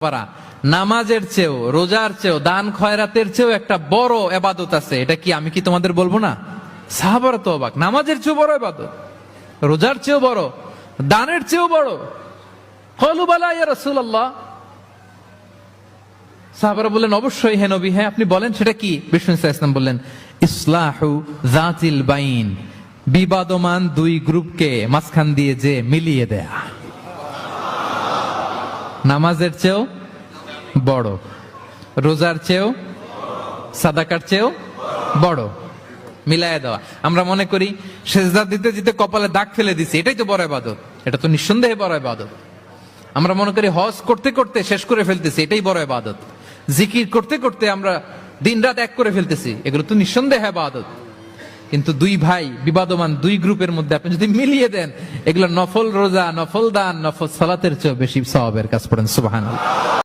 পারা নামাজের চেয়েও, রোজার চেয়েও, দান খয়রাতের চেয়েও একটা বড় ইবাদত আছে। এটা কি আমি কি তোমাদের বলবো না? সাহাবারা তো অবাক, নামাজের চেয়েও বড় ইবাদত, রোজার চেয়েও বড়, দানের চেয়েও বড়। ক্বালু বালা ইয়া রাসূলুল্লাহ। সাহাবারা বললেন অবশ্যই হে নবী, হ্যাঁ আপনি বলেন সেটা কি? বিষ্ণু সাল্লাল্লাহু আলাইহি ওয়াসাল্লাম বললেন ইসলাহু যাতিল বাইন, বিবাদমান দুই গ্রুপকে মাঝখান দিয়ে যে মিলিয়ে দেয়া। নামাজের চেয়েও বড়, রোজার চেয়েও, সাদাকার চেয়েও বড়, মিলায় দেওয়া। আমরা মনে করি সেজদা দিতে দিতে কপালে দাগ ফেলে দিছি, এটাই তো বড় ইবাদত। এটা তো নিঃসন্দেহে বড় ইবাদত। আমরা মনে করি হজ করতে করতে শেষ করে ফেলতেছি, এটাই বড় ইবাদত। জিকির করতে করতে আমরা দিন রাত এক করে ফেলতেছি, এগুলো তো নিঃসন্দেহে ইবাদত। কিন্তু দুই ভাই বিবাদমান দুই গ্রুপের মধ্যে আপনি যদি মিলিয়ে দেন, এগুলো নফল রোজা, নফল দান, নফল সালাতের চেয়ে বেশি সওয়াবের কাজ। পড়েন সুবহানাল্লাহ।